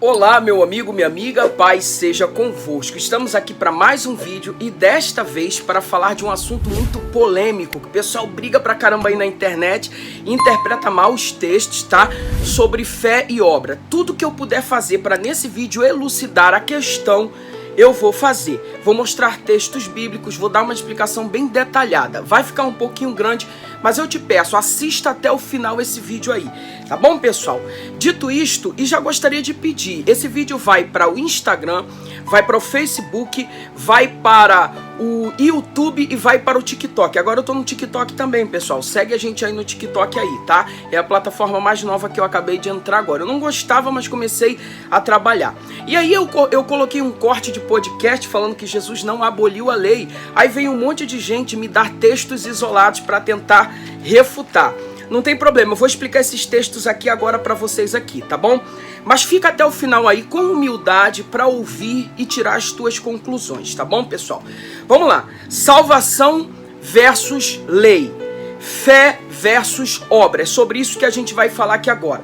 Olá, meu amigo, minha amiga, paz seja convosco. Estamos aqui para mais um vídeo e desta vez para falar de um assunto muito polêmico, que o pessoal briga pra caramba aí na internet e interpreta mal os textos, tá? Sobre fé e obra. Tudo que eu puder fazer para nesse vídeo elucidar a questão, eu vou fazer. Vou mostrar textos bíblicos, vou dar uma explicação bem detalhada. Vai ficar um pouquinho grande, mas eu te peço, assista até o final esse vídeo aí, tá bom, pessoal? Dito isto, e já gostaria de pedir, esse vídeo vai para o Instagram, vai para o Facebook, vai para o YouTube e vai para o TikTok. Agora eu tô no TikTok também, pessoal. Segue a gente aí no TikTok aí, tá? É a plataforma mais nova que eu acabei de entrar agora. Eu não gostava, mas comecei a trabalhar. E aí eu coloquei um corte de podcast falando que Jesus não aboliu a lei. Aí veio um monte de gente me dar textos isolados para tentar refutar. Não tem problema, eu vou explicar esses textos aqui agora para vocês aqui, tá bom? Mas fica até o final aí com humildade para ouvir e tirar as tuas conclusões, tá bom, pessoal? Vamos lá. Salvação versus lei. Fé versus obra. É sobre isso que a gente vai falar aqui agora.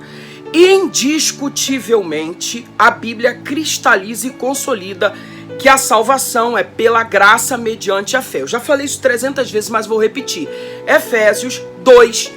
Indiscutivelmente, a Bíblia cristaliza e consolida que a salvação é pela graça mediante a fé. Eu já falei isso 300 vezes, mas vou repetir. Efésios 2,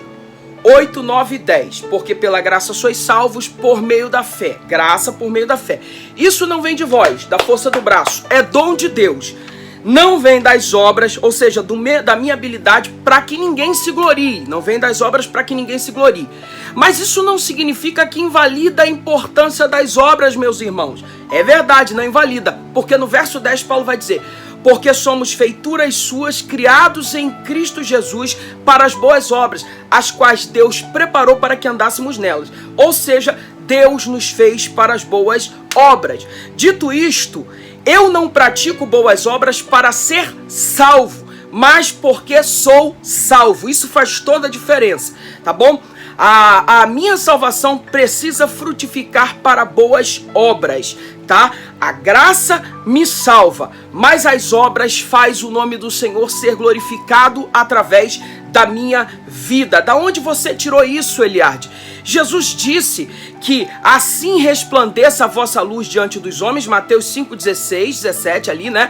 8, 9 e 10. Porque pela graça sois salvos por meio da fé. Graça por meio da fé. Isso não vem de vós, da força do braço. É dom de Deus. Não vem das obras, ou seja, da minha habilidade, para que ninguém se glorie. Não vem das obras para que ninguém se glorie. Mas isso não significa que invalida a importância das obras, meus irmãos. É verdade, não invalida. Porque no verso 10 Paulo vai dizer: porque somos feituras suas, criados em Cristo Jesus para as boas obras, as quais Deus preparou para que andássemos nelas. Ou seja, Deus nos fez para as boas obras. Dito isto, eu não pratico boas obras para ser salvo, mas porque sou salvo. Isso faz toda a diferença, tá bom? A minha salvação precisa frutificar para boas obras, tá? A graça me salva, mas as obras faz o nome do Senhor ser glorificado através da minha vida. Da onde você tirou isso, Eliardi? Jesus disse que assim resplandeça a vossa luz diante dos homens, Mateus 5, 16, 17 ali, né?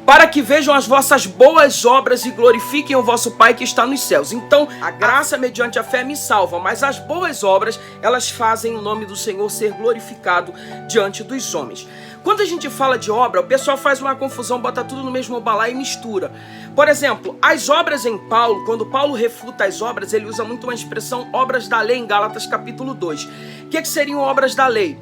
Para que vejam as vossas boas obras e glorifiquem o vosso Pai que está nos céus. Então, a graça mediante a fé me salva, mas as boas obras, elas fazem o nome do Senhor ser glorificado diante dos homens. Quando a gente fala de obra, o pessoal faz uma confusão, bota tudo no mesmo balaio e mistura. Por exemplo, as obras em Paulo, quando Paulo refuta as obras, ele usa muito uma expressão obras da lei em Gálatas capítulo 2. O que seriam obras da lei?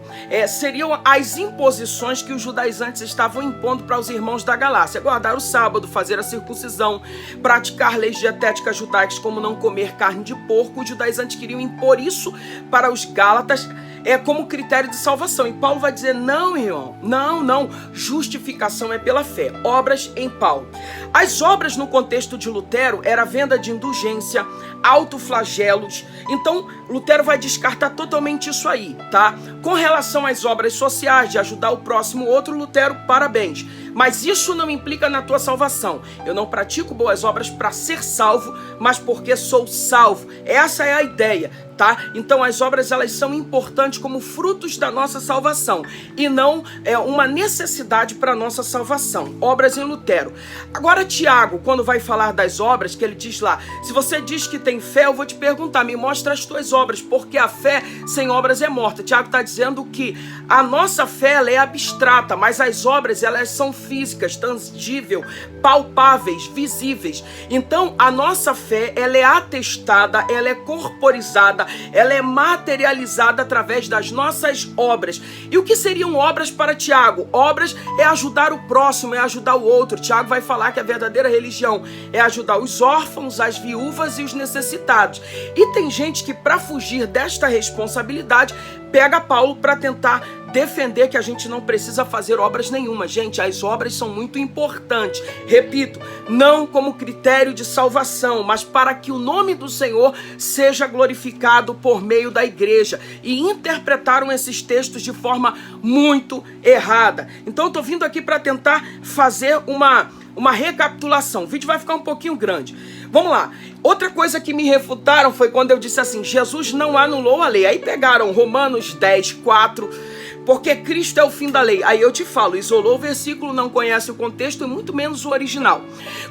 Seriam as imposições que os judaizantes estavam impondo para os irmãos da Galácia. Guardar o sábado, fazer a circuncisão, praticar leis dietéticas judaicas como não comer carne de porco. Os judaizantes queriam impor isso para os gálatas como critério de salvação. E Paulo vai dizer: não, irmão, não, justificação é pela fé. Obras em Paulo. As obras no contexto de Lutero era a venda de indulgência, autoflagelos. Então, Lutero vai descartar totalmente isso aí, tá? Com relação às obras sociais, de ajudar o próximo outro, Lutero, parabéns. Mas isso não implica na tua salvação. Eu não pratico boas obras para ser salvo, mas porque sou salvo. Essa é a ideia, tá? Então as obras, elas são importantes como frutos da nossa salvação e não uma necessidade para a nossa salvação. Obras em Lutero. Agora Tiago, quando vai falar das obras, que ele diz lá: se você diz que tem fé, eu vou te perguntar, me mostra as tuas obras, porque a fé sem obras é morta. Tiago está dizendo que a nossa fé, ela é abstrata, mas as obras, elas são físicas, tangíveis, palpáveis, visíveis. Então a nossa fé, ela é atestada, ela é corporizada, ela é materializada através das nossas obras. E o que seriam obras para Tiago? Obras é ajudar o próximo, é ajudar o outro. Tiago vai falar que a verdadeira religião é ajudar os órfãos, as viúvas e os necessitados. E tem gente que, para fugir desta responsabilidade, pega Paulo para tentar defender que a gente não precisa fazer obras nenhuma. Gente, as obras são muito importantes. Repito, não como critério de salvação, mas para que o nome do Senhor seja glorificado por meio da igreja. E interpretaram esses textos de forma muito errada. Então eu tô vindo aqui para tentar fazer uma recapitulação. O vídeo vai ficar um pouquinho grande. Vamos lá. Outra coisa que me refutaram foi quando eu disse assim: Jesus não anulou a lei. Aí pegaram Romanos 10, 4... Porque Cristo é o fim da lei. Aí eu te falo, isolou o versículo, não conhece o contexto e muito menos o original.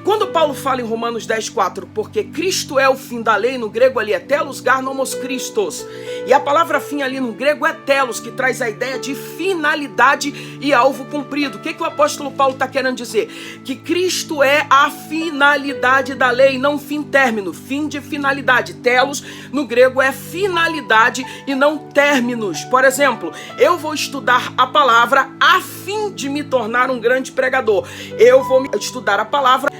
Quando Paulo fala em Romanos 10:4, porque Cristo é o fim da lei, no grego ali é telos garnomos Christos. E a palavra fim ali no grego é telos, que traz a ideia de finalidade e alvo cumprido. O que o apóstolo Paulo está querendo dizer? Que Cristo é a finalidade da lei, não fim término, fim de finalidade. Telos no grego é finalidade e não términos. Por exemplo, eu vou estudar a palavra a fim de me tornar um grande pregador. Eu vou estudar a palavra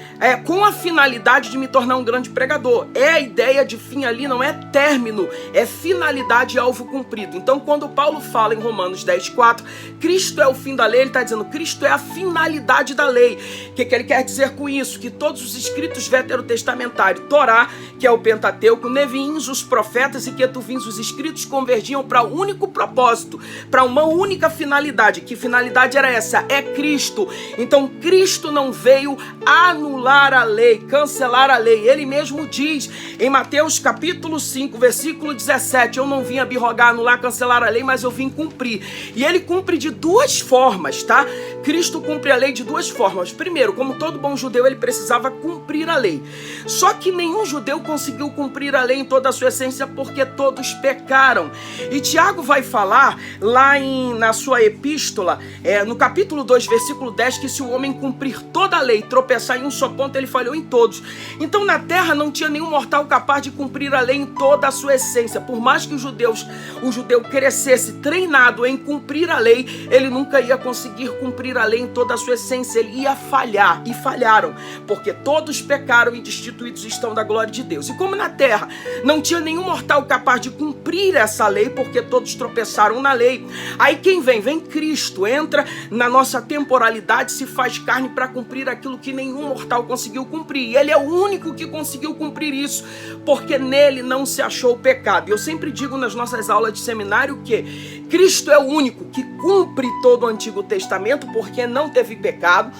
com a finalidade de me tornar um grande pregador. A ideia de fim ali não é término, é finalidade e alvo cumprido. Então, quando Paulo fala em Romanos 10:4, Cristo é o fim da lei, ele está dizendo Cristo é a finalidade da lei. O que ele quer dizer com isso? Que todos os escritos veterotestamentários, Torá, que é o Pentateuco, Neviins, os profetas e Ketuvins, os escritos, convergiam para um único propósito, para uma única finalidade. Que finalidade era essa? É Cristo. Então, Cristo não veio anular a lei, cancelar a lei. Ele mesmo diz em Mateus capítulo 5, versículo 17, eu não vim abrogar, anular, cancelar a lei, mas eu vim cumprir. E ele cumpre de duas formas, tá? Cristo cumpre a lei de duas formas. Primeiro, como todo bom judeu, ele precisava cumprir a lei. Só que nenhum judeu conseguiu cumprir a lei em toda a sua essência, porque todos pecaram. E Tiago vai falar lá na sua epístola, no capítulo 2, versículo 10, que se o homem cumprir toda a lei, tropeçar em um só ponto, ele falhou em todos. Então na terra não tinha nenhum mortal capaz de cumprir a lei em toda a sua essência. Por mais que o judeu crescesse treinado em cumprir a lei, ele nunca ia conseguir cumprir a lei em toda a sua essência. Ele ia falhar, e falharam, porque todos pecaram e destituídos estão da glória de Deus. E como na terra não tinha nenhum mortal capaz de cumprir essa lei, porque todos tropeçaram na lei, aí quem vem? Vem Cristo, entra na nossa temporalidade, se faz carne para cumprir aquilo que nenhum mortal conseguiu cumprir. E ele é o único que conseguiu cumprir isso, porque nele não se achou pecado. E eu sempre digo nas nossas aulas de seminário que Cristo é o único que cumpre todo o Antigo Testamento, porque não teve pecado.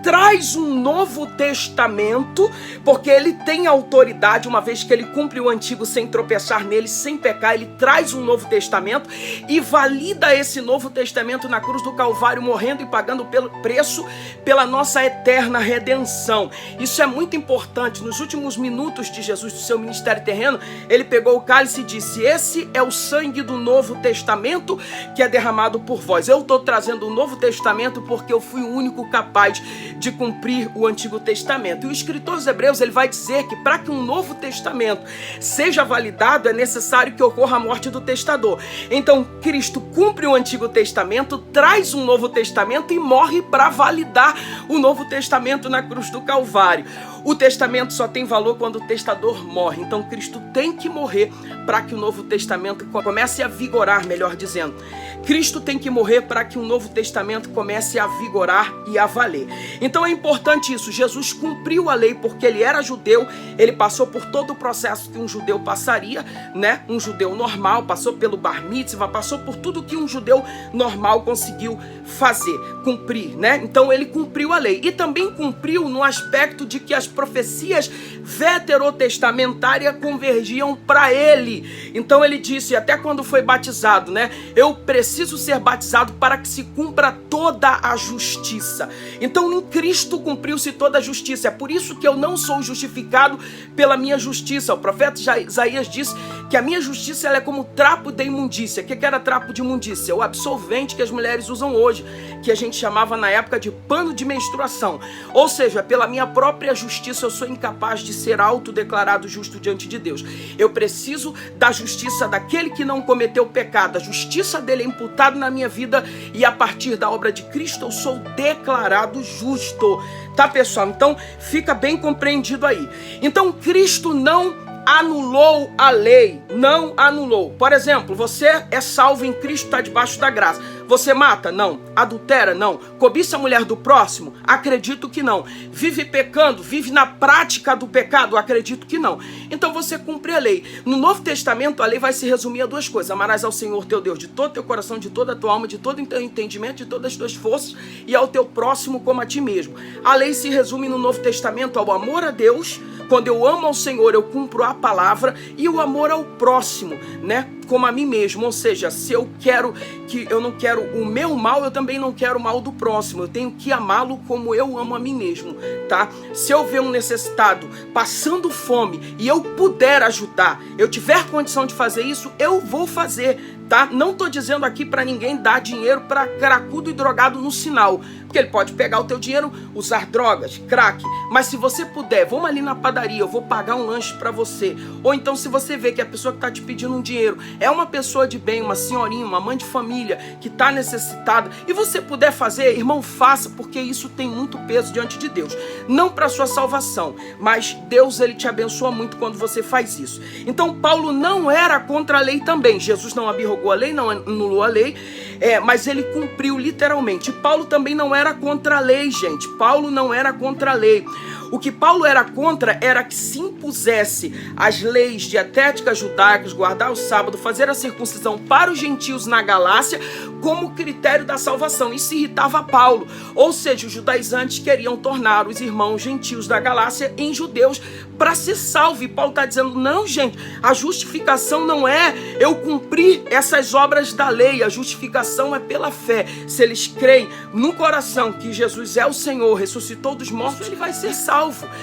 Traz um Novo Testamento, porque ele tem autoridade, uma vez que ele cumpre o Antigo sem tropeçar nele, sem pecar, ele traz um Novo Testamento e valida esse Novo Testamento na cruz do Calvário, morrendo e pagando pelo preço pela nossa eterna redenção. Isso é muito importante. Nos últimos minutos de Jesus, do seu ministério terreno, ele pegou o cálice e disse: esse é o sangue do Novo Testamento que é derramado por vós. Eu estou trazendo o Novo Testamento porque eu fui o único capaz de cumprir o Antigo Testamento. E o escritor dos Hebreus, ele vai dizer que para que um Novo Testamento seja validado, é necessário que ocorra a morte do testador. Então, Cristo cumpre o Antigo Testamento, traz um Novo Testamento e morre para validar o Novo Testamento na cruz do Calvário. O testamento só tem valor quando o testador morre. Então, Cristo tem que morrer para que o Novo Testamento comece a vigorar, melhor dizendo. Cristo tem que morrer para que o Novo Testamento comece a vigorar e a valer. Então é importante isso. Jesus cumpriu a lei porque ele era judeu, ele passou por todo o processo que um judeu passaria, né? Um judeu normal, passou pelo bar mitzvah, passou por tudo que um judeu normal conseguiu fazer, cumprir, né? Então ele cumpriu a lei. E também cumpriu no aspecto de que as profecias veterotestamentárias convergiam para ele. Então ele disse, até quando foi batizado, né? Eu preciso ser batizado para que se cumpra toda a justiça. Então em Cristo cumpriu-se toda a justiça. É por isso que eu não sou justificado pela minha justiça. O profeta Isaías disse que a minha justiça ela é como trapo de imundícia. O que era trapo de imundícia? O absorvente que as mulheres usam hoje, que a gente chamava na época de pano de menstruação. Ou seja, pela minha própria justiça eu sou incapaz de ser autodeclarado justo diante de Deus. Eu preciso da justiça daquele que não cometeu pecado. A justiça dele é imputada na minha vida e a partir da obra de Cristo eu sou declarado justo. Tá, pessoal? Então fica bem compreendido aí. Então Cristo não anulou a lei, não anulou. Por exemplo, você é salvo em Cristo, está debaixo da graça. Você mata? Não. Adultera? Não. Cobiça a mulher do próximo? Acredito que não. Vive pecando? Vive na prática do pecado? Acredito que não. Então você cumpre a lei. No Novo Testamento, a lei vai se resumir a duas coisas. Amarás ao Senhor teu Deus de todo teu coração, de toda a tua alma, de todo o teu entendimento, de todas as tuas forças e ao teu próximo como a ti mesmo. A lei se resume no Novo Testamento ao amor a Deus. Quando eu amo ao Senhor, eu cumpro a palavra, e o amor ao próximo, né? como a mim mesmo. Ou seja, se eu não quero o meu mal, eu também não quero o mal do próximo. Eu tenho que amá-lo como eu amo a mim mesmo, tá? Se eu ver um necessitado passando fome e eu puder ajudar, eu tiver condição de fazer isso, eu vou fazer, tá? Não tô dizendo aqui para ninguém dar dinheiro para cracudo e drogado no sinal, porque ele pode pegar o teu dinheiro, usar drogas, crack. Mas se você puder, vamos ali na padaria, eu vou pagar um lanche para você. Ou então, se você vê que a pessoa que tá te pedindo um dinheiro é uma pessoa de bem, uma senhorinha, uma mãe de família que tá necessitada, e você puder fazer, irmão, faça, porque isso tem muito peso diante de Deus. Não para sua salvação, mas Deus, ele te abençoa muito quando você faz isso. Então, Paulo não era contra a lei também. Jesus não abrogou a lei, não anulou a lei, mas ele cumpriu literalmente. Paulo também não era contra a lei, gente. Paulo não era contra a lei. O que Paulo era contra era que se impusesse as leis dietéticas judaicas, guardar o sábado, fazer a circuncisão para os gentios na Galácia como critério da salvação. Isso irritava Paulo. Ou seja, os judaizantes queriam tornar os irmãos gentios da Galácia em judeus para ser salvo. E Paulo está dizendo, não, gente, a justificação não é eu cumprir essas obras da lei, a justificação é pela fé. Se eles creem no coração que Jesus é o Senhor, ressuscitou dos mortos, ele vai ser salvo.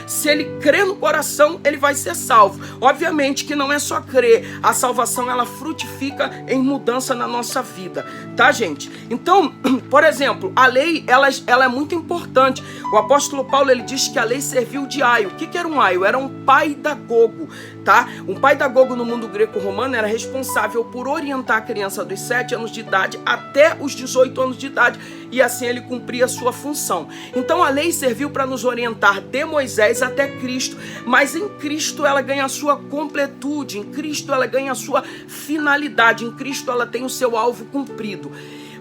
Se ele crê no coração, ele vai ser salvo. Obviamente que não é só crer, a salvação ela frutifica em mudança na nossa vida, tá, gente? Então, por exemplo, a lei ela é muito importante. O apóstolo Paulo, ele diz que a lei serviu de aio. O que era um aio? Era um paidagogo, tá? Um paidagogo no mundo greco-romano era responsável por orientar a criança dos 7 anos de idade até os 18 anos de idade, e assim ele cumpria a sua função. Então a lei serviu para nos orientar de Moisés até Cristo, mas em Cristo ela ganha a sua completude, em Cristo ela ganha a sua finalidade, em Cristo ela tem o seu alvo cumprido.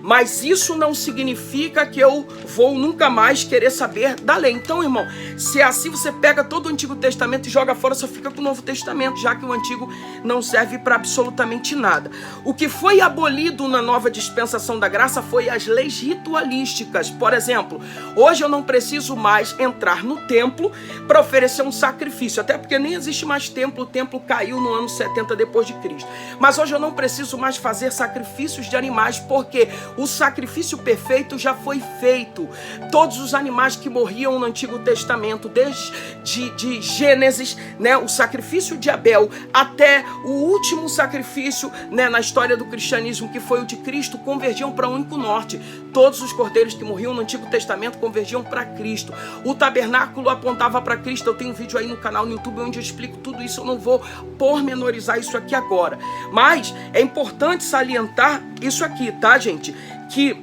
Mas isso não significa que eu vou nunca mais querer saber da lei. Então, irmão, se é assim, você pega todo o Antigo Testamento e joga fora, só fica com o Novo Testamento, já que o Antigo não serve para absolutamente nada. O que foi abolido na nova dispensação da graça foi as leis ritualísticas. Por exemplo, hoje eu não preciso mais entrar no templo para oferecer um sacrifício, até porque nem existe mais templo, o templo caiu no ano 70 depois de Cristo. Mas hoje eu não preciso mais fazer sacrifícios de animais, porque o sacrifício perfeito já foi feito. Todos os animais que morriam no Antigo Testamento, desde de Gênesis, né, o sacrifício de Abel, até o último sacrifício, né, na história do cristianismo, que foi o de Cristo, convergiam para um único norte. Todos os cordeiros que morriam no Antigo Testamento convergiam para Cristo. O tabernáculo apontava para Cristo. Eu tenho um vídeo aí no canal no YouTube onde eu explico tudo isso. Eu não vou pormenorizar isso aqui agora. Mas é importante salientar isso aqui, tá, gente? Que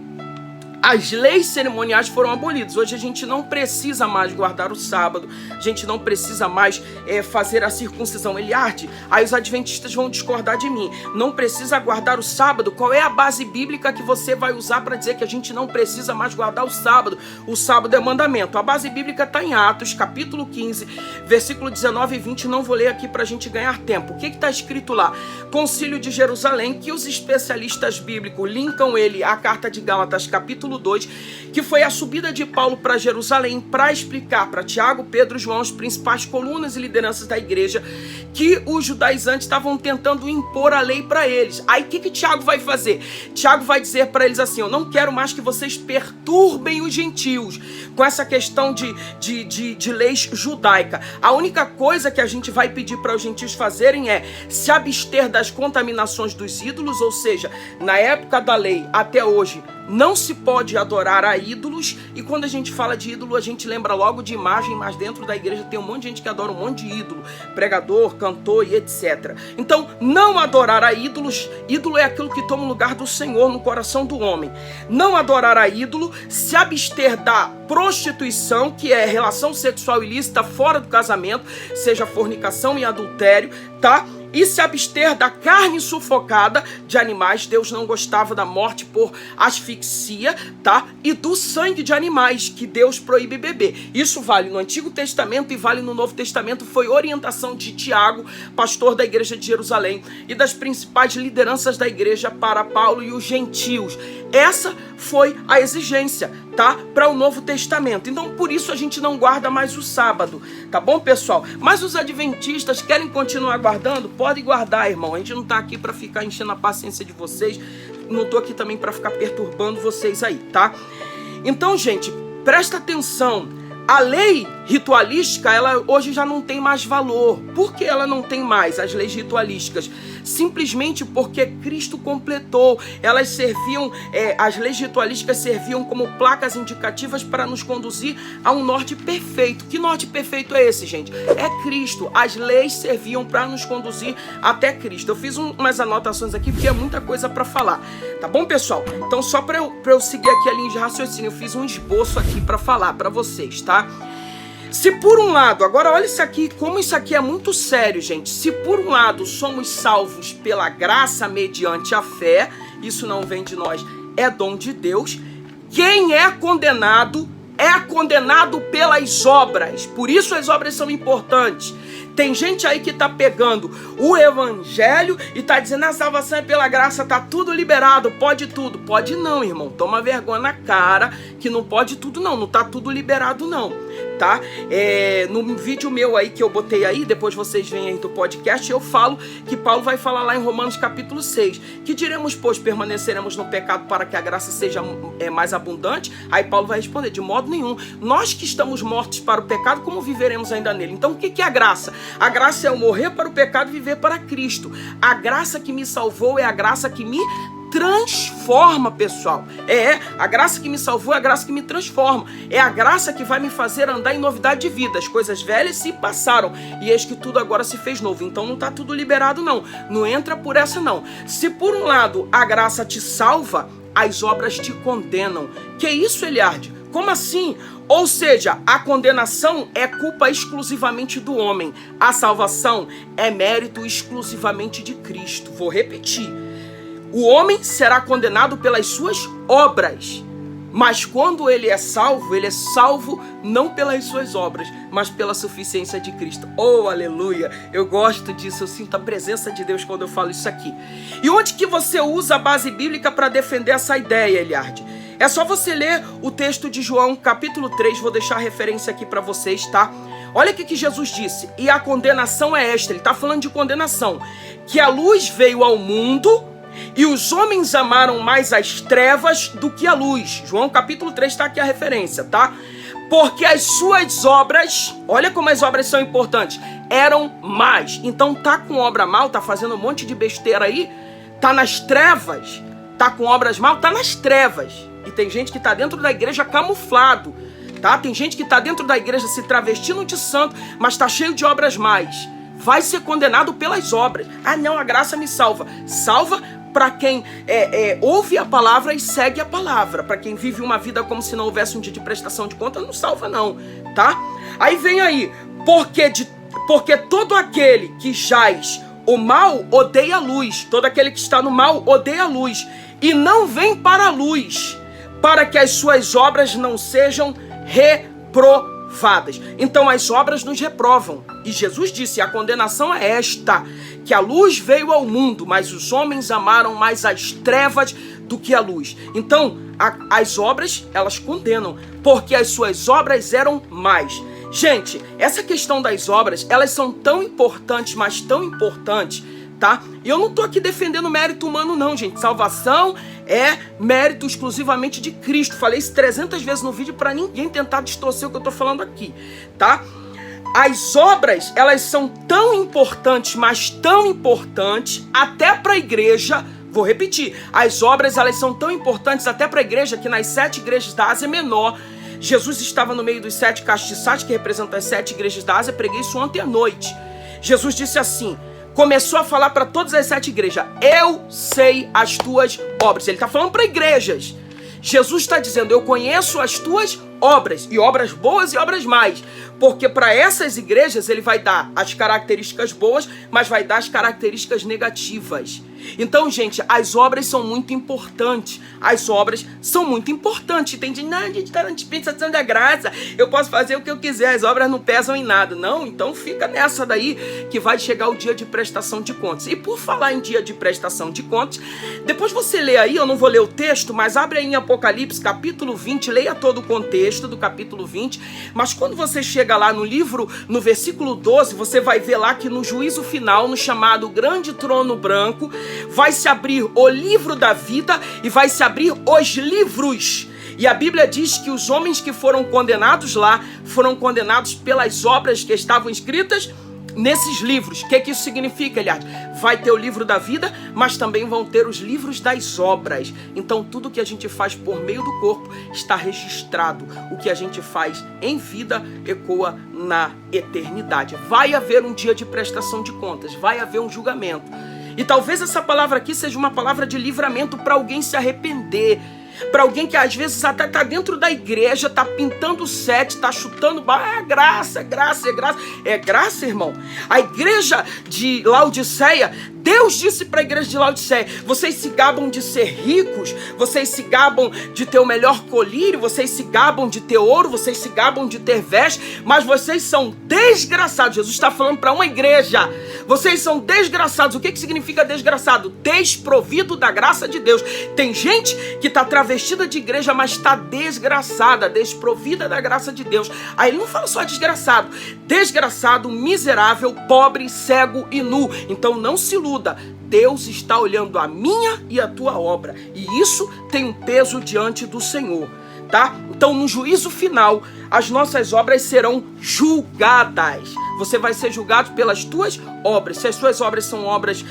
as leis cerimoniais foram abolidas. Hoje a gente não precisa mais guardar o sábado, a gente não precisa mais fazer a circuncisão. Eliardi, aí os adventistas vão discordar de mim. Não precisa guardar o sábado? Qual é a base bíblica que você vai usar para dizer que a gente não precisa mais guardar o sábado? O sábado é mandamento. A base bíblica está em Atos, capítulo 15, versículo 19 e 20. Não vou ler aqui para a gente ganhar tempo. O que está escrito lá? Concílio de Jerusalém, que os especialistas bíblicos linkam ele à carta de Gálatas, capítulo 2, que foi a subida de Paulo para Jerusalém para explicar para Tiago, Pedro e João, as principais colunas e lideranças da igreja, que os judaizantes estavam tentando impor a lei para eles. Aí o que Tiago vai fazer? Tiago vai dizer para eles assim: eu não quero mais que vocês perturbem os gentios com essa questão de leis judaica. A única coisa que a gente vai pedir para os gentios fazerem é se abster das contaminações dos ídolos, ou seja, na época da lei até hoje, não se pode adorar a ídolos. E quando a gente fala de ídolo, a gente lembra logo de imagem, mas dentro da igreja tem um monte de gente que adora um monte de ídolo, pregador, cantor e etc. Então, não adorar a ídolos. Ídolo é aquilo que toma o lugar do Senhor no coração do homem. Não adorar a ídolo, se abster da prostituição, que é relação sexual ilícita fora do casamento, seja fornicação e adultério, tá? E se abster da carne sufocada de animais. Deus não gostava da morte por asfixia, tá? E do sangue de animais, que Deus proíbe beber. Isso vale no Antigo Testamento e vale no Novo Testamento. Foi orientação de Tiago, pastor da igreja de Jerusalém, e das principais lideranças da igreja para Paulo e os gentios. Essa foi a exigência, tá? Para o Novo Testamento. Então, por isso a gente não guarda mais o sábado, tá bom, pessoal? Mas os adventistas querem continuar guardando? pode guardar, irmão. A gente não tá aqui para ficar enchendo a paciência de vocês. Não tô aqui também para ficar perturbando vocês aí, tá? Então, gente, presta atenção. A lei ritualística, ela hoje já não tem mais valor. Por que ela não tem mais, as leis ritualísticas? Simplesmente porque Cristo completou. Elas serviam, as leis ritualísticas serviam como placas indicativas para nos conduzir a um norte perfeito. Que norte perfeito é esse, gente? É Cristo. As leis serviam para nos conduzir até Cristo. Eu fiz umas anotações aqui porque é muita coisa para falar. Tá bom, pessoal? Então, só para eu seguir aqui a linha de raciocínio, eu fiz um esboço aqui para falar para vocês, tá? Se por um lado, agora olha isso aqui, como isso aqui é muito sério, gente. Se por um lado somos salvos pela graça mediante a fé, isso não vem de nós, é dom de Deus. Quem é condenado pelas obras. Por isso as obras são importantes. Tem gente aí que tá pegando o evangelho e tá dizendo a salvação é pela graça, tá tudo liberado, pode tudo. Pode não, irmão. Toma vergonha na cara que não pode tudo não tá tudo liberado não, tá? No vídeo meu aí que eu botei aí, depois vocês veem aí do podcast, eu falo que Paulo vai falar lá em Romanos capítulo 6, que diremos, pois, permaneceremos no pecado para que a graça seja mais abundante? Aí Paulo vai responder, de modo nenhum. Nós que estamos mortos para o pecado, como viveremos ainda nele? Então o que é a graça? A graça é eu morrer para o pecado e viver para Cristo. A graça que me salvou é a graça que me transforma, pessoal. A graça que me salvou é a graça que me transforma. É a graça que vai me fazer andar em novidade de vida. As coisas velhas se passaram e eis que tudo agora se fez novo. Então não está tudo liberado não. Não entra por essa não. Se por um lado a graça te salva, as obras te condenam. Que isso, Eliardi? Como assim? Ou seja, a condenação é culpa exclusivamente do homem. A salvação é mérito exclusivamente de Cristo. Vou repetir. O homem será condenado pelas suas obras. Mas quando ele é salvo não pelas suas obras, mas pela suficiência de Cristo. Oh, aleluia! Eu gosto disso, eu sinto a presença de Deus quando eu falo isso aqui. E onde que você usa a base bíblica para defender essa ideia, Eliardi? É só você ler o texto de João, capítulo 3, vou deixar a referência aqui para vocês, tá? Olha o que Jesus disse, e a condenação é esta, ele está falando de condenação, que a luz veio ao mundo e os homens amaram mais as trevas do que a luz. João capítulo 3 está aqui a referência, tá? Porque as suas obras, olha como as obras são importantes, eram más. Então tá com obra mal, tá fazendo um monte de besteira aí, tá nas trevas, tá com obras mal, tá nas trevas. E tem gente que tá dentro da igreja camuflado, tá? Tem gente que tá dentro da igreja se travestindo de santo, mas tá cheio de obras más. Vai ser condenado pelas obras. Ah, não, a graça me salva. Salva para quem ouve a palavra e segue a palavra. Para quem vive uma vida como se não houvesse um dia de prestação de conta, não salva não, tá? Aí vem aí, porque todo aquele que jaz o mal odeia a luz. Todo aquele que está no mal odeia a luz. E não vem para a luz, para que as suas obras não sejam reprovadas. Então as obras nos reprovam. E Jesus disse, a condenação é esta, que a luz veio ao mundo, mas os homens amaram mais as trevas do que a luz. Então as obras, elas condenam, porque as suas obras eram más. Gente, essa questão das obras, elas são tão importantes, mas tão importantes, tá? E eu não tô aqui defendendo mérito humano não, gente. Salvação é mérito exclusivamente de Cristo. Falei isso 300 vezes no vídeo para ninguém tentar distorcer o que eu tô falando aqui, tá? As obras, elas são tão importantes, mas tão importantes até para a igreja. Vou repetir. As obras, elas são tão importantes até para a igreja que nas 7 igrejas da Ásia Menor, Jesus estava no meio dos 7 castiçais que representam as 7 igrejas da Ásia. Preguei isso ontem à noite. Jesus disse assim, começou a falar para todas as 7 igrejas, eu sei as tuas obras. Ele está falando para igrejas. Jesus está dizendo, eu conheço as tuas obras, e obras boas e obras más, porque para essas igrejas ele vai dar as características boas, mas vai dar as características negativas. Então, gente, as obras são muito importantes. As obras são muito importantes. Tem gente, não, a gente está na dispensação da graça, eu posso fazer o que eu quiser, as obras não pesam em nada. Não, então fica nessa daí que vai chegar o dia de prestação de contas. E por falar em dia de prestação de contas, depois você lê aí, eu não vou ler o texto, mas abre aí em Apocalipse capítulo 20, leia todo o contexto do capítulo 20, mas quando você chega chega lá no versículo 12, você vai ver lá que no juízo final, no chamado grande trono branco, vai se abrir o livro da vida e vai se abrir os livros. E a Bíblia diz que os homens que foram condenados lá, foram condenados pelas obras que estavam escritas nesses livros. O que isso significa, Eliade? Vai ter o livro da vida, mas também vão ter os livros das obras. Então tudo que a gente faz por meio do corpo está registrado. O que a gente faz em vida ecoa na eternidade. Vai haver um dia de prestação de contas, vai haver um julgamento. E talvez essa palavra aqui seja uma palavra de livramento para alguém se arrepender. Para alguém que às vezes até está dentro da igreja, está pintando sete, está chutando, graça. É graça, irmão. A igreja de Laodiceia, Deus disse para a igreja de Laodiceia: vocês se gabam de ser ricos, vocês se gabam de ter o melhor colírio, vocês se gabam de ter ouro, vocês se gabam de ter veste, mas vocês são desgraçados. Jesus está falando para uma igreja: vocês são desgraçados. O que significa desgraçado? Desprovido da graça de Deus. Tem gente que está travestida de igreja, mas está desgraçada, desprovida da graça de Deus. Aí ele não fala só desgraçado, miserável, pobre, cego e nu. Então não se iluda, Deus está olhando a minha e a tua obra, e isso tem um peso diante do Senhor, tá? Então no juízo final, as nossas obras serão julgadas. Você vai ser julgado pelas tuas obras. Se as suas obras são obras,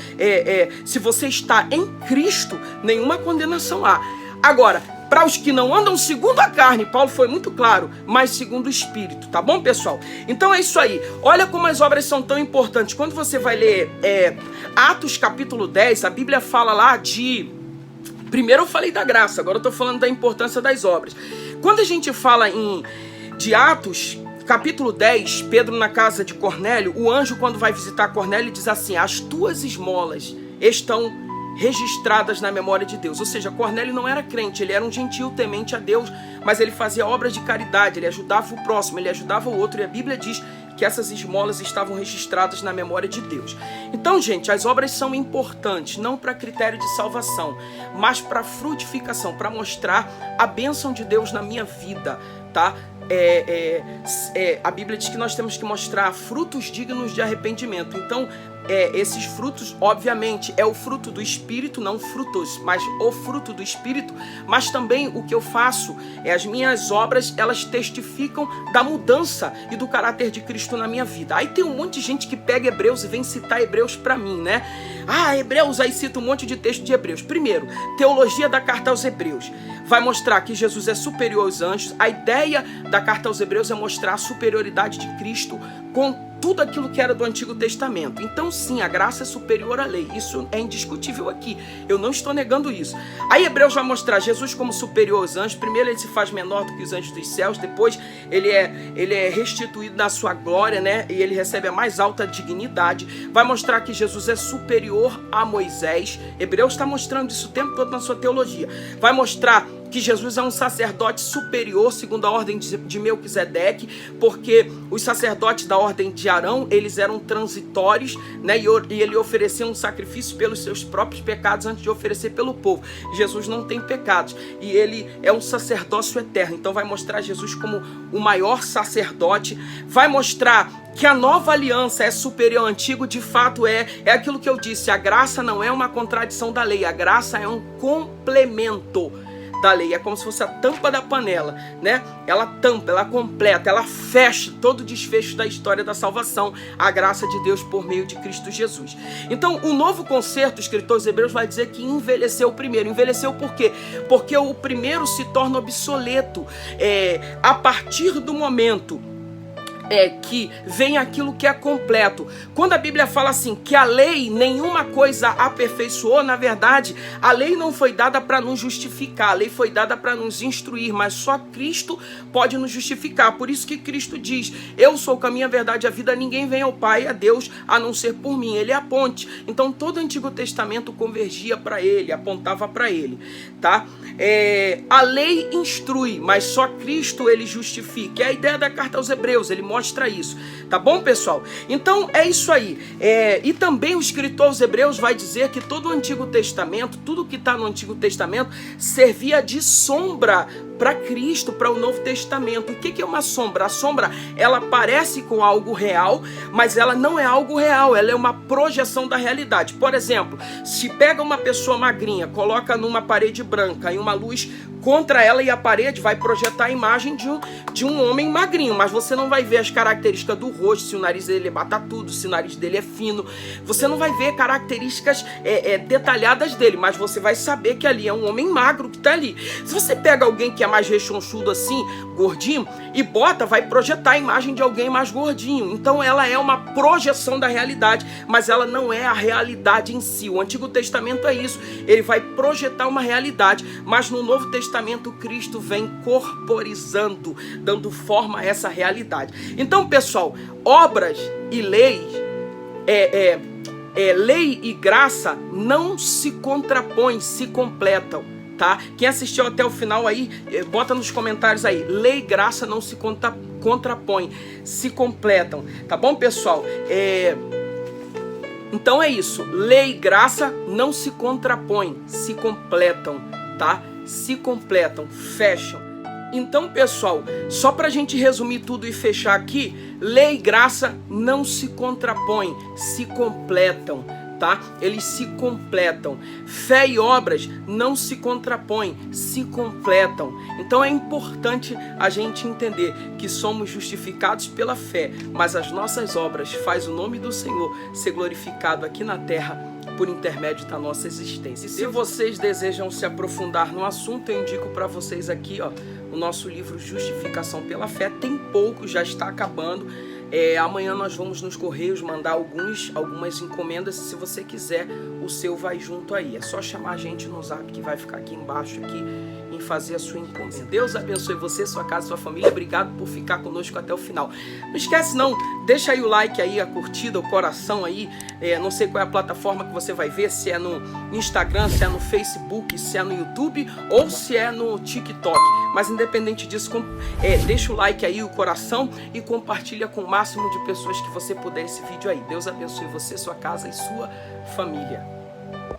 se você está em Cristo, nenhuma condenação há. Agora, para os que não andam segundo a carne, Paulo foi muito claro, mas segundo o Espírito, tá bom, pessoal? Então é isso aí. Olha como as obras são tão importantes. Quando você vai ler Atos capítulo 10, a Bíblia fala lá de... Primeiro eu falei da graça, agora eu estou falando da importância das obras. Quando a gente fala de Atos capítulo 10, Pedro na casa de Cornélio, o anjo, quando vai visitar Cornélio, diz assim: as tuas esmolas estão registradas na memória de Deus. Ou seja, Cornélio não era crente, ele era um gentil temente a Deus, mas ele fazia obras de caridade, ele ajudava o próximo, ele ajudava o outro, e a Bíblia diz que essas esmolas estavam registradas na memória de Deus. Então, gente, as obras são importantes, não para critério de salvação, mas para frutificação, para mostrar a bênção de Deus na minha vida, tá? A Bíblia diz que nós temos que mostrar frutos dignos de arrependimento. Então, esses frutos, obviamente, é o fruto do Espírito, não frutos, mas o fruto do Espírito. Mas também o que eu faço, as minhas obras, elas testificam da mudança e do caráter de Cristo na minha vida. Aí tem um monte de gente que pega Hebreus e vem citar Hebreus para mim, né? Hebreus, aí cita um monte de texto de Hebreus. Primeiro, teologia da carta aos Hebreus. Vai mostrar que Jesus é superior aos anjos. A ideia da carta aos Hebreus é mostrar a superioridade de Cristo com tudo aquilo que era do Antigo Testamento. Então sim, a graça é superior à lei. Isso é indiscutível aqui. Eu não estou negando isso. Aí Hebreus vai mostrar Jesus como superior aos anjos. Primeiro ele se faz menor do que os anjos dos céus. Depois ele é restituído na sua glória, né? E ele recebe a mais alta dignidade. Vai mostrar que Jesus é superior a Moisés. Hebreus está mostrando isso o tempo todo na sua teologia. Vai mostrar que Jesus é um sacerdote superior, segundo a ordem de Melquisedeque, porque os sacerdotes da ordem de Arão, eles eram transitórios, né? E ele oferecia um sacrifício pelos seus próprios pecados antes de oferecer pelo povo. Jesus não tem pecados, e ele é um sacerdócio eterno. Então vai mostrar Jesus como o maior sacerdote. Vai mostrar que a nova aliança é superior ao antigo. De fato é aquilo que eu disse: a graça não é uma contradição da lei, a graça é um complemento da lei. É como se fosse a tampa da panela, né? Ela tampa, ela completa, ela fecha todo o desfecho da história da salvação, a graça de Deus por meio de Cristo Jesus. Então, o novo concerto, o escritor aos Hebreus vai dizer que envelheceu o primeiro. Envelheceu por quê? Porque o primeiro se torna obsoleto a partir do momento que vem aquilo que é completo. Quando a Bíblia fala assim, que a lei nenhuma coisa aperfeiçoou, na verdade, a lei não foi dada para nos justificar, a lei foi dada para nos instruir, mas só Cristo pode nos justificar. Por isso que Cristo diz: eu sou o caminho, a verdade e a vida, ninguém vem ao Pai, a Deus, a não ser por mim. Ele é a ponte. Então todo o Antigo Testamento convergia para ele, apontava para ele, tá? A lei instrui, mas só Cristo ele justifica. É a ideia da carta aos Hebreus, ele mostra isso, tá bom, pessoal? Então é isso aí. E também o escritor aos Hebreus vai dizer que todo o Antigo Testamento, tudo que está no Antigo Testamento servia de sombra para Cristo, para o Novo Testamento. O que é uma sombra? A sombra, ela parece com algo real, mas ela não é algo real, ela é uma projeção da realidade. Por exemplo, se pega uma pessoa magrinha, coloca numa parede branca e uma luz contra ela, e a parede vai projetar a imagem de um homem magrinho, mas você não vai ver as características do rosto, se o nariz dele é batatudo, se o nariz dele é fino, você não vai ver características detalhadas dele, mas você vai saber que ali é um homem magro que está ali. Se você pega alguém que é mais rechonchudo assim, gordinho, e bota, vai projetar a imagem de alguém mais gordinho. Então ela é uma projeção da realidade, mas ela não é a realidade em si. O Antigo Testamento é isso, ele vai projetar uma realidade, mas no Novo Testamento Cristo vem corporizando, dando forma a essa realidade. Então, pessoal, obras e leis, lei e graça não se contrapõem, se completam, tá? Quem assistiu até o final aí, bota nos comentários aí, lei e graça não se contrapõem, se completam, tá bom, pessoal? Então é isso, lei e graça não se contrapõem, se completam, tá? Se completam, fecham. Então, pessoal, só para a gente resumir tudo e fechar aqui, lei e graça não se contrapõem, se completam, tá? Eles se completam. Fé e obras não se contrapõem, se completam. Então é importante a gente entender que somos justificados pela fé, mas as nossas obras faz o nome do Senhor ser glorificado aqui na terra por intermédio da nossa existência. E se vocês desejam se aprofundar no assunto, eu indico para vocês aqui, ó, o nosso livro Justificação pela Fé. Tem pouco, já está acabando. Amanhã nós vamos nos Correios mandar algumas encomendas. Se você quiser, o seu vai junto aí. É só chamar a gente no zap que vai ficar aqui embaixo aqui, em fazer a sua encomenda. Deus abençoe você, sua casa, sua família. Obrigado por ficar conosco até o final. Não esquece não, deixa aí o like aí, a curtida, o coração aí. Não sei qual é a plataforma que você vai ver, se é no Instagram, se é no Facebook, se é no YouTube ou se é no TikTok. Mas independente disso, deixa o like aí, o coração, e compartilha com o máximo de pessoas que você puder esse vídeo aí. Deus abençoe você, sua casa e sua família.